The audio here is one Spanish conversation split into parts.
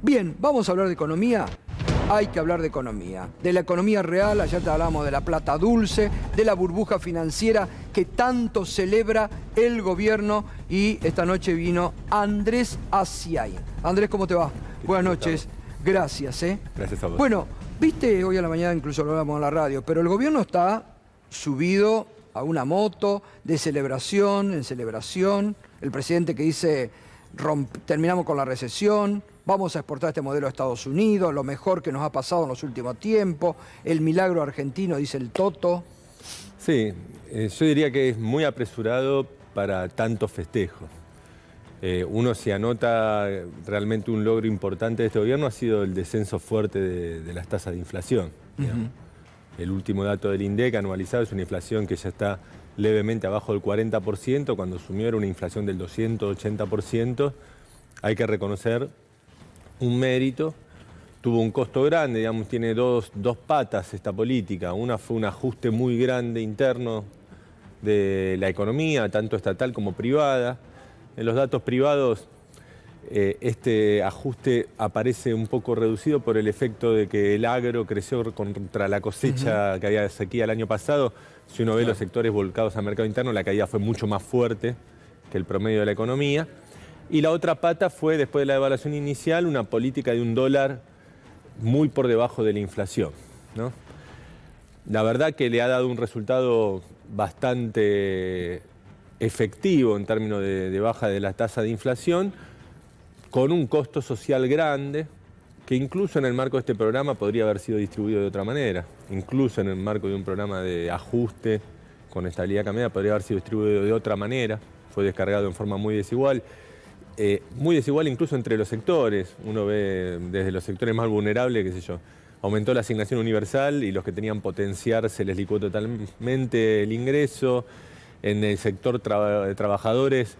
Bien, vamos a hablar de economía. Hay que hablar de economía. De la economía real, ayer te hablamos de la plata dulce, de la burbuja financiera que tanto celebra el gobierno, y esta noche vino Andrés Asiay. Andrés, ¿cómo te va? Buenas noches. Gracias, Gracias a vos. Bueno, viste, hoy a la mañana incluso lo hablamos en la radio, pero el gobierno está subido a una moto de celebración en celebración. El presidente que dice, terminamos con la recesión, vamos a exportar este modelo a Estados Unidos, lo mejor que nos ha pasado en los últimos tiempos, el milagro argentino, dice el Toto. Sí, yo diría que es muy apresurado para tanto festejo. Uno si anota realmente un logro importante de este gobierno ha sido el descenso fuerte de las tasas de inflación. El último dato del INDEC anualizado es una inflación que ya está levemente abajo del 40%, cuando asumió era una inflación del 280%. Hay que reconocer un mérito. Tuvo un costo grande, digamos, tiene dos patas esta política. Una fue un ajuste muy grande interno de la economía, tanto estatal como privada. En los datos privados, este ajuste aparece un poco reducido por el efecto de que el agro creció contra la cosecha que había sequía el año pasado. Si uno ve los sectores volcados al mercado interno, la caída fue mucho más fuerte que el promedio de la economía. Y la otra pata fue, después de la devaluación inicial, una política de un dólar muy por debajo de la inflación, ¿no? La verdad que le ha dado un resultado bastante efectivo en términos de baja de la tasa de inflación, con un costo social grande, que incluso en el marco de este programa podría haber sido distribuido de otra manera. Incluso en el marco de un programa de ajuste con estabilidad cambiaria podría haber sido distribuido de otra manera. Fue descargado en forma muy desigual incluso entre los sectores. Uno ve desde los sectores más vulnerables, qué sé yo, aumentó la asignación universal y los que tenían potenciar se les licuó totalmente el ingreso. En el sector de trabajadores,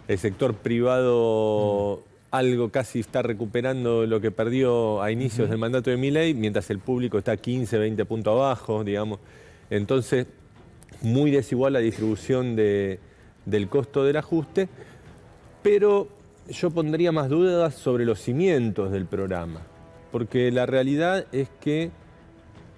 el sector privado algo casi está recuperando lo que perdió a inicios del mandato de Milei, mientras el público está 15, 20 puntos abajo, digamos. Entonces, muy desigual la distribución del costo del ajuste, pero yo pondría más dudas sobre los cimientos del programa, porque la realidad es que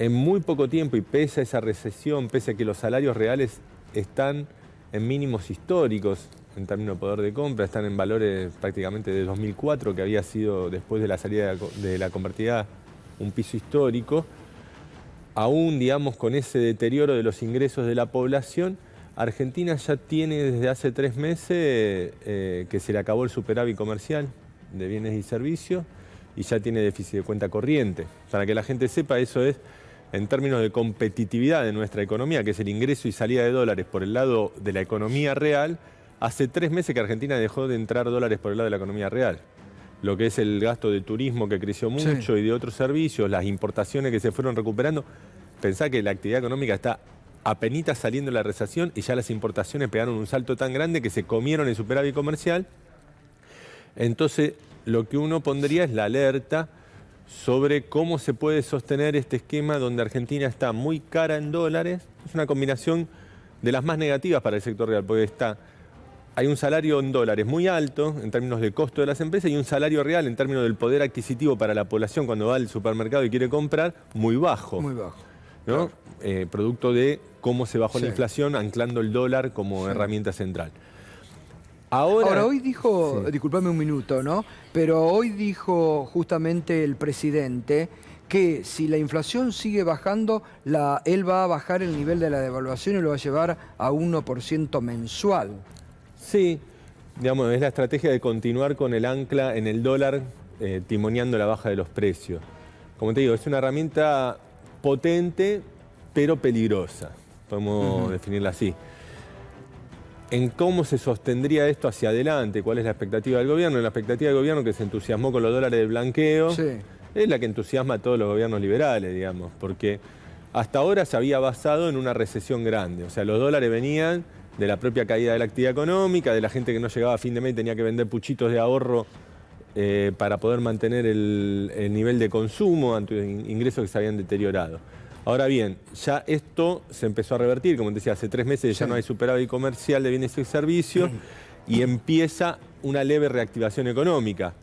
en muy poco tiempo, y pese a esa recesión, pese a que los salarios reales están en mínimos históricos en términos de poder de compra, están en valores prácticamente de 2004, que había sido después de la salida de la convertida un piso histórico, aún, digamos, con ese deterioro de los ingresos de la población, Argentina ya tiene desde hace 3 meses que se le acabó el superávit comercial de bienes y servicios y ya tiene déficit de cuenta corriente. Para que la gente sepa, eso es en términos de competitividad de nuestra economía, que es el ingreso y salida de dólares por el lado de la economía real. Hace 3 meses que Argentina dejó de entrar dólares por el lado de la economía real. Lo que es el gasto de turismo que creció mucho y de otros servicios, las importaciones que se fueron recuperando. Pensá que la actividad económica está apenitas saliendo de la recesión y ya las importaciones pegaron un salto tan grande que se comieron el superávit comercial. Entonces, lo que uno pondría es la alerta sobre cómo se puede sostener este esquema donde Argentina está muy cara en dólares. Es una combinación de las más negativas para el sector real, porque hay un salario en dólares muy alto en términos de costo de las empresas y un salario real en términos del poder adquisitivo para la población cuando va al supermercado y quiere comprar, muy bajo. Muy bajo. ¿No? Producto de cómo se bajó la inflación anclando el dólar como herramienta central. Ahora hoy dijo, disculpame un minuto, ¿no? Pero hoy dijo justamente el presidente que si la inflación sigue bajando, él va a bajar el nivel de la devaluación y lo va a llevar a 1% mensual. Sí, digamos, es la estrategia de continuar con el ancla en el dólar, timoneando la baja de los precios. Como te digo, es una herramienta potente, pero peligrosa, podemos definirla así. En cómo se sostendría esto hacia adelante, cuál es la expectativa del gobierno. La expectativa del gobierno, que se entusiasmó con los dólares del blanqueo, es la que entusiasma a todos los gobiernos liberales, digamos, porque hasta ahora se había basado en una recesión grande. O sea, los dólares venían de la propia caída de la actividad económica, de la gente que no llegaba a fin de mes y tenía que vender puchitos de ahorro para poder mantener el nivel de consumo ante ingresos que se habían deteriorado. Ahora bien, ya esto se empezó a revertir, como te decía, hace 3 meses ya no hay superávit comercial de bienes y servicios y empieza una leve reactivación económica.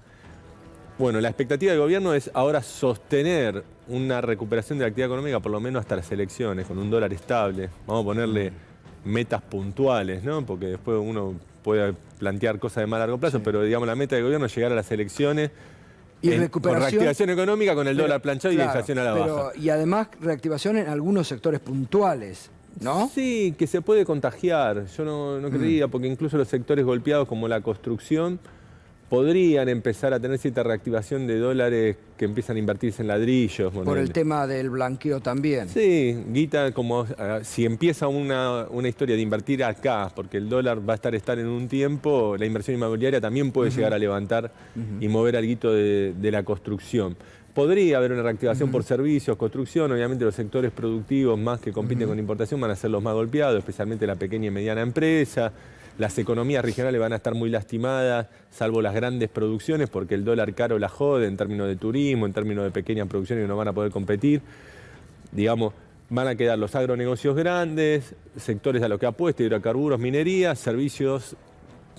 Bueno, la expectativa del gobierno es ahora sostener una recuperación de la actividad económica por lo menos hasta las elecciones, con un dólar estable. Vamos a ponerle metas puntuales, ¿no? Porque después uno puede plantear cosas de más largo plazo, pero digamos la meta del gobierno es llegar a las elecciones Y con reactivación económica, con el dólar planchado y la inflación a la baja. Y además reactivación en algunos sectores puntuales, ¿no? Sí, que se puede contagiar. Yo no creía, porque incluso los sectores golpeados como la construcción podrían empezar a tener cierta reactivación de dólares que empiezan a invertirse en ladrillos. Por el tema del blanqueo también. Sí, guita, como si empieza una historia de invertir acá, porque el dólar va a estar en un tiempo, la inversión inmobiliaria también puede llegar a levantar y mover algo de la construcción. Podría haber una reactivación por servicios, construcción, obviamente los sectores productivos más que compiten con importación van a ser los más golpeados, especialmente la pequeña y mediana empresa. Las economías regionales van a estar muy lastimadas, salvo las grandes producciones, porque el dólar caro la jode en términos de turismo, en términos de pequeñas producciones que no van a poder competir. Digamos, van a quedar los agronegocios grandes, sectores a los que apuesta, hidrocarburos, minería, servicios,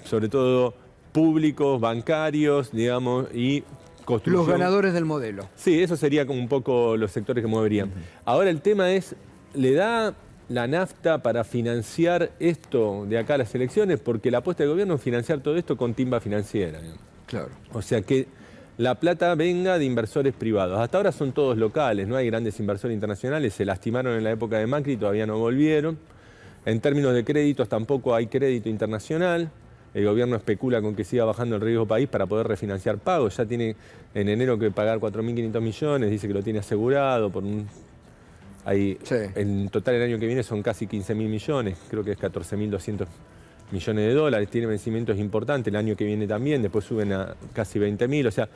sobre todo públicos, bancarios, digamos, y construcción. Los ganadores del modelo. Sí, eso sería como un poco los sectores que moverían. Ahora el tema es, ¿le da la nafta para financiar esto de acá a las elecciones? Porque la apuesta del gobierno es financiar todo esto con timba financiera. Claro. O sea, que la plata venga de inversores privados. Hasta ahora son todos locales, no hay grandes inversores internacionales, se lastimaron en la época de Macri, todavía no volvieron. En términos de créditos tampoco hay crédito internacional. El gobierno especula con que siga bajando el riesgo país para poder refinanciar pagos. Ya tiene en enero que pagar 4.500 millones, dice que lo tiene asegurado por un... En total el año que viene son casi 15.000 millones, creo que es 14.200 millones de dólares, tiene vencimientos importantes, el año que viene también, después suben a casi 20.000, o sea,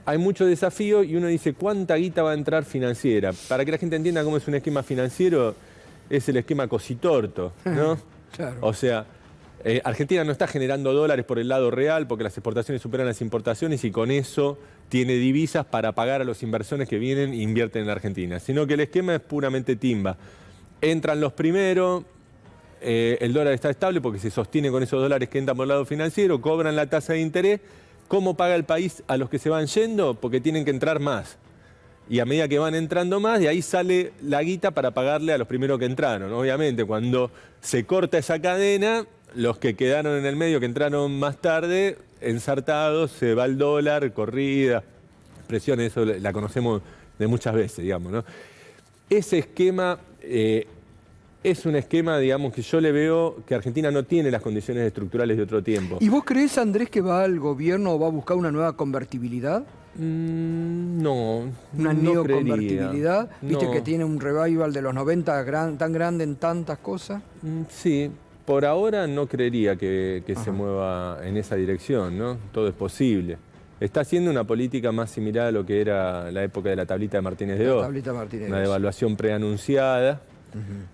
hay mucho desafío y uno dice, ¿cuánta guita va a entrar financiera? Para que la gente entienda cómo es un esquema financiero, es el esquema cositorto, ¿no? Claro. O sea, Argentina no está generando dólares por el lado real porque las exportaciones superan las importaciones y con eso tiene divisas para pagar a los inversores que vienen e invierten en la Argentina, sino que el esquema es puramente timba. Entran los primeros, el dólar está estable porque se sostiene con esos dólares que entran por el lado financiero, cobran la tasa de interés. ¿Cómo paga el país a los que se van yendo? Porque tienen que entrar más. Y a medida que van entrando más, de ahí sale la guita para pagarle a los primeros que entraron. Obviamente, cuando se corta esa cadena, los que quedaron en el medio, que entraron más tarde, ensartados, se va el dólar, corrida, presión, eso la conocemos de muchas veces, digamos, ¿no? Ese esquema es un esquema, digamos, que yo le veo que Argentina no tiene las condiciones estructurales de otro tiempo. ¿Y vos creés, Andrés, que va al gobierno o va a buscar una nueva convertibilidad? No, ¿Una no neoconvertibilidad? creería. ¿Viste No. que tiene un revival de los 90 tan grande en tantas cosas? Sí, por ahora no creería que se mueva en esa dirección, ¿no? Todo es posible. Está haciendo una política más similar a lo que era la época de la tablita de Martínez de Oz. Una devaluación preanunciada.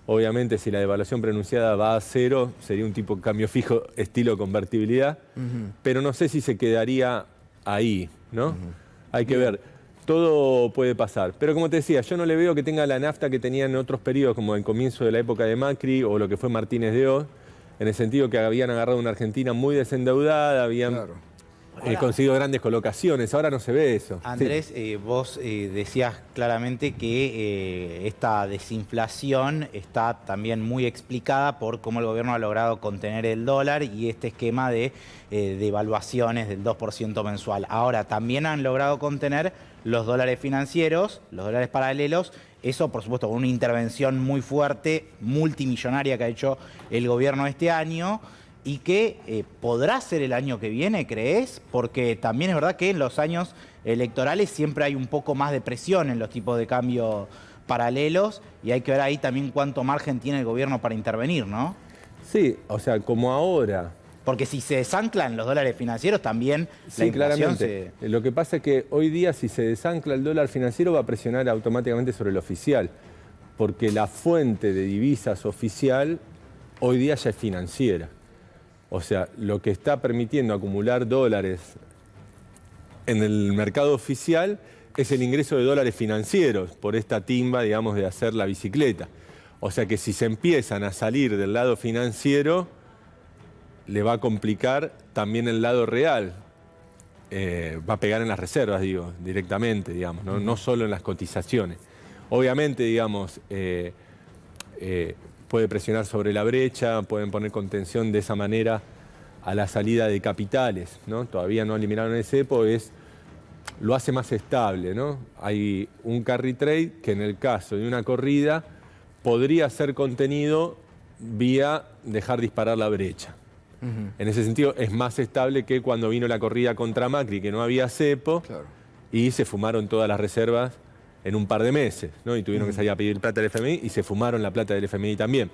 Obviamente, si la devaluación preanunciada va a cero, sería un tipo de cambio fijo estilo convertibilidad, pero no sé si se quedaría ahí, ¿no? Hay que ver. Todo puede pasar. Pero como te decía, yo no le veo que tenga la nafta que tenía en otros periodos, como en comienzo de la época de Macri o lo que fue Martínez de Oz, en el sentido que habían agarrado una Argentina muy desendeudada, habían conseguido grandes colocaciones. Ahora no se ve eso. Andrés, vos decías claramente que esta desinflación está también muy explicada por cómo el gobierno ha logrado contener el dólar y este esquema de devaluaciones del 2% mensual. Ahora, también han logrado contener los dólares financieros, los dólares paralelos. Eso, por supuesto, con una intervención muy fuerte, multimillonaria que ha hecho el gobierno este año y que podrá ser el año que viene, ¿crees? Porque también es verdad que en los años electorales siempre hay un poco más de presión en los tipos de cambio paralelos y hay que ver ahí también cuánto margen tiene el gobierno para intervenir, ¿no? Sí, o sea, como ahora. Porque si se desanclan los dólares financieros también Sí, la inflación claramente. Lo que pasa es que hoy día si se desancla el dólar financiero va a presionar automáticamente sobre el oficial, porque la fuente de divisas oficial hoy día ya es financiera. O sea, lo que está permitiendo acumular dólares en el mercado oficial es el ingreso de dólares financieros por esta timba, digamos, de hacer la bicicleta. O sea que si se empiezan a salir del lado financiero, le va a complicar también el lado real. va a pegar en las reservas, digo, directamente, digamos, no solo en las cotizaciones. Obviamente, digamos, puede presionar sobre la brecha, pueden poner contención de esa manera a la salida de capitales, ¿no? Todavía no eliminaron el cepo, lo hace más estable, ¿no? Hay un carry trade que en el caso de una corrida podría ser contenido vía dejar disparar la brecha. En ese sentido es más estable que cuando vino la corrida contra Macri, que no había cepo, y se fumaron todas las reservas en un par de meses, ¿no? Y tuvieron que salir a pedir plata del FMI y se fumaron la plata del FMI también.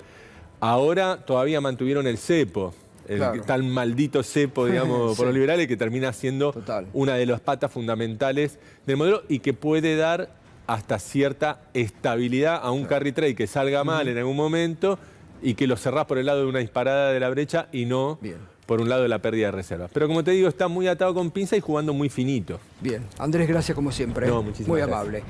Ahora todavía mantuvieron el cepo, el tan maldito cepo, digamos, por los liberales, que termina siendo una de las patas fundamentales del modelo y que puede dar hasta cierta estabilidad a un carry trade que salga mal en algún momento y que lo cerrás por el lado de una disparada de la brecha y no por un lado de la pérdida de reservas. Pero como te digo, está muy atado con pinza y jugando muy finito. Bien. Andrés, gracias como siempre. No, muchísimas muy gracias. amable.